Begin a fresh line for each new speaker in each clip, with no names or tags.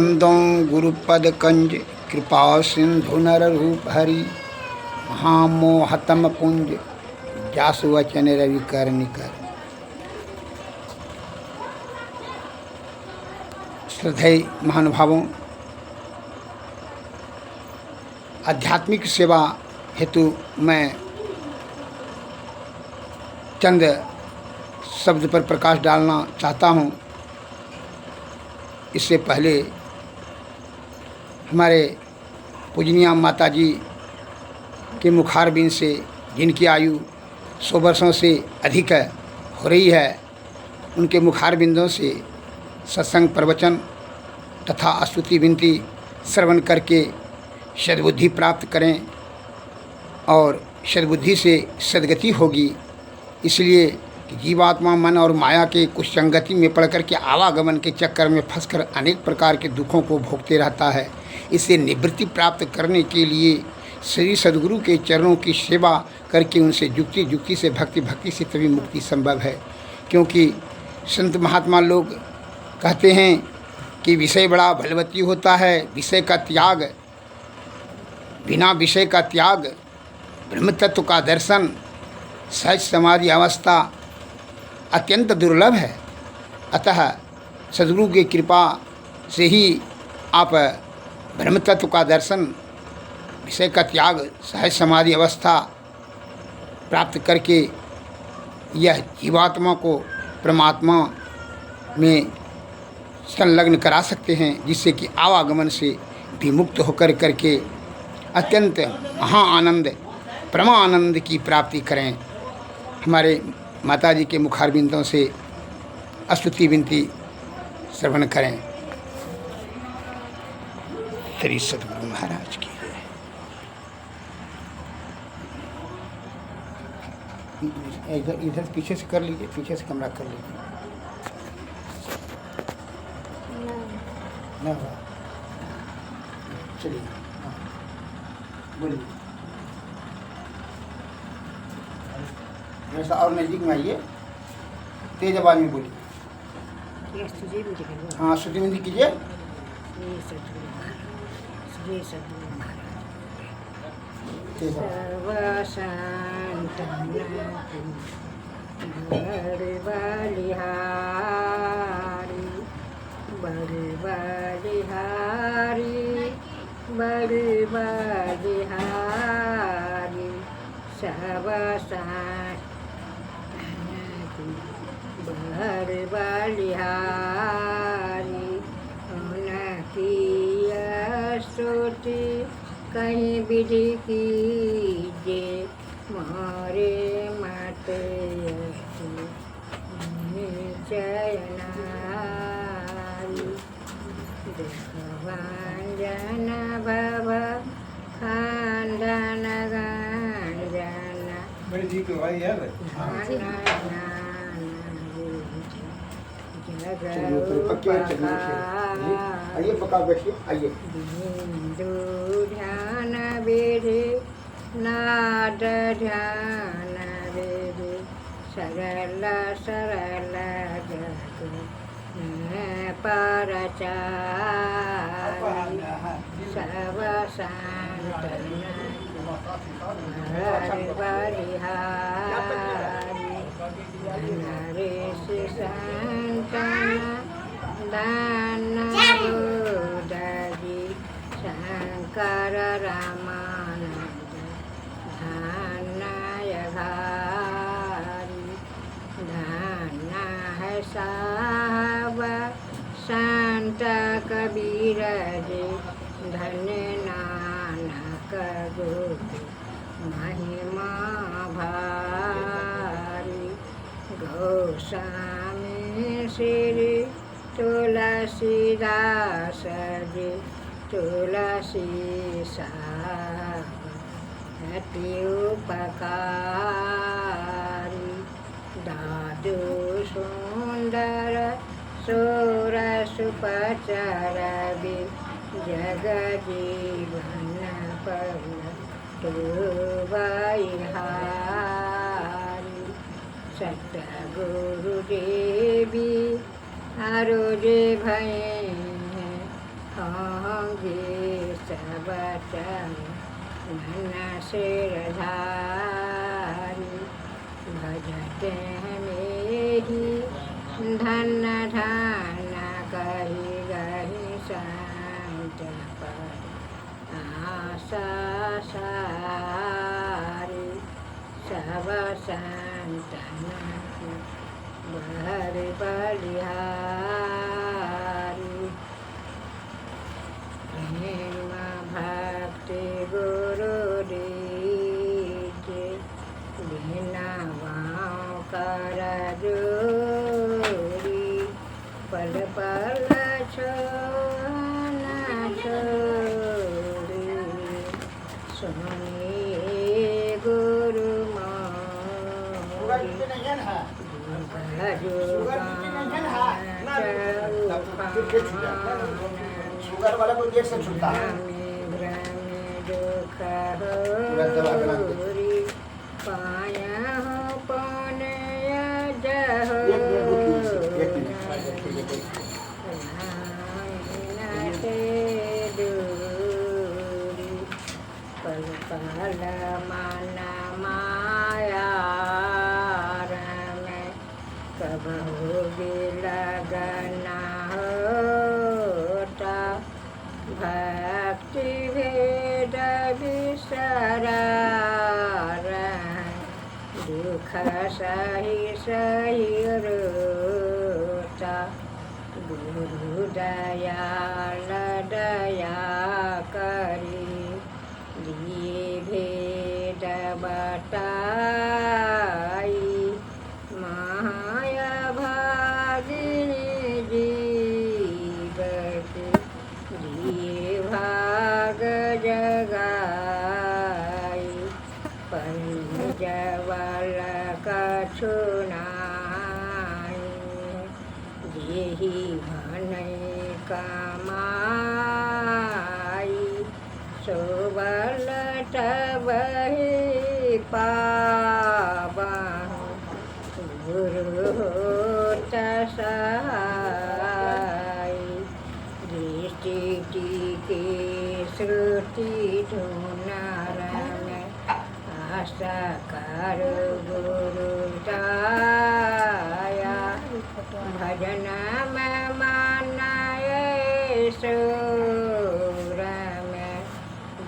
बंदों गुरुपद कंज कृपा सिंधु नर रूप हरि महामोहतम पुंज जासु वचन रवि कर निकर। श्रद्धेय महानुभावों, आध्यात्मिक सेवा हेतु मैं चंद शब्द पर प्रकाश डालना चाहता हूँ। इससे पहले हमारे पूजनीय माता जी के मुखारबिंद से, जिनकी आयु 100 वर्षों से अधिक हो रही है, उनके मुखारबिंदों से सत्संग प्रवचन तथा स्तुति विनती श्रवण करके सद्बुद्धि प्राप्त करें और सद्बुद्धि से सद्गति होगी। इसलिए कि जीवात्मा मन और माया के कुछ संगति में पड़कर के आवागमन के चक्कर में फंसकर अनेक प्रकार के दुखों को भोगते रहता है। इससे निवृत्ति प्राप्त करने के लिए श्री सद्गुरु के चरणों की सेवा करके उनसे जुक्ति से भक्ति से तभी मुक्ति संभव है। क्योंकि संत महात्मा लोग कहते हैं कि विषय बड़ा बलवती होता है, विषय का त्याग, बिना विषय का त्याग, ब्रह्म तत्व का दर्शन, सहज समाधि अवस्था अत्यंत दुर्लभ है। अतः सद्गुरु की कृपा से ही आप ब्रह्म तत्व का दर्शन, विषय का त्याग, सहज समाधि अवस्था प्राप्त करके यह जीवात्मा को परमात्मा में संलग्न करा सकते हैं, जिससे कि आवागमन से भी मुक्त होकर करके अत्यंत महाआनंद परमानंद की प्राप्ति करें। हमारे माता जी के मुखारबिंदों से स्तुति विनती श्रवण करें। श्री सद्गुरु महाराज की जय। इधर पीछे से कर लीजिए, पीछे से कैमरा कर लीजिए। ना चलिए, बोलिए। ऐसा और नज़दीक में आइए, तेज आवाज में बोलिए। हाँ, स्तुति विनती कीजिए।
कहीं विधि कीजे मोरे माते चयनारी देखवांजन भव खांडन गांजन
बड़ी जी को भाई यार। आइए, पका बैठिए, आइए।
ध्यान विधि नाद ध्यान विधि सरल सरल जग परचारी सब संतन बलिहारी नरेश संतन दान बोधि शंकर रामानंद धानाय घारी धाना है साहब संत कबीर जी धन्य नानक गोपी महिमा भारी गोस्वामी श्री तुलसीदास जी तुलसी अति उपकारी दादू सुंदर सुरसुपचर जग जीवन पवन तो बलिहारी सतगुरु देवी आरोजे भय चरण सिरधारी भजते हैं मेरी धन धन कही गही संत पर आशा सारी सब संतन बहर बलिहारी प्रेम भक्ति गुरु दीजे बिना वाँव कर जोरी पल पल छोना छोड़ी सुनिए गुरु मोरी
शुगर वाला को देर से छूटता है
पाया हो पौन पल पल मन माया कबहू भी लगना होता भक्ति भेद विसरा दुख सही सही रोता गुरु दयाल दया करी दिए भेद बताई माया भागिनी जीव के दिए भाग जगाई पंजवल कछुनाई यही मन कमाई सोबल तबहि पावा गुरु होत सहाय दृष्टि की श्रुति धुनार में आशा कर गुरु दाया भजन में मानाए सुर में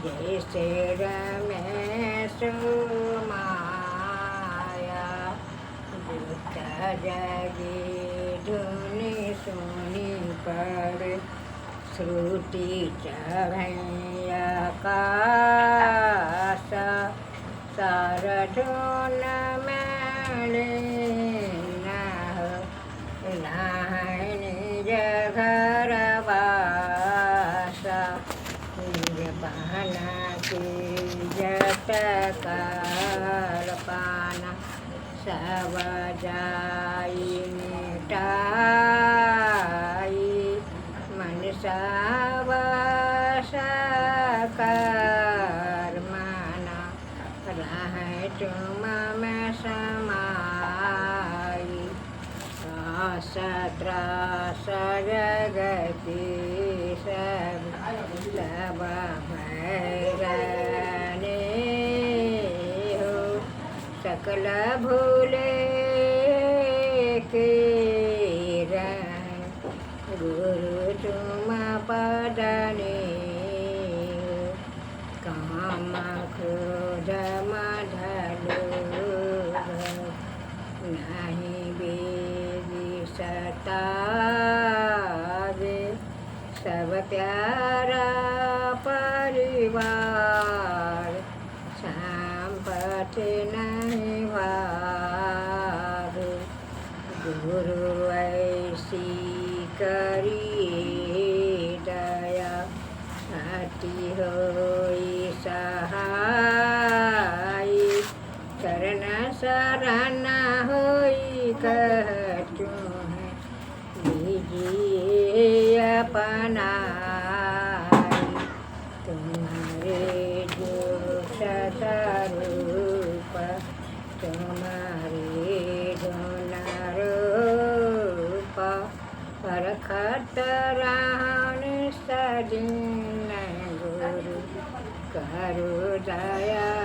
जैसे रमेश माया दुख जगी धुनि सुनी पर श्रुति चढ़ैया काश सारधुन मेले निज घर वासा निज बहना की जट पाना सब जाई मिटाई मन सावसा कर माना रह तुम में समाई त्रास जगति सब भैरने हो सकल भूले के गुरु तुम पदने काम क्रोध मधलो नहीं सतावे सब प्यारा परिवार संपत्ति नहीं भावे गुरु ऐसी करिए दया अति होई सहाय शरण शरण होई कहतु दीजिए अपना तुम्हारे जो स्वरूप तुम्हारे गुण रूप परखत रावण सदिन गुरु करो दया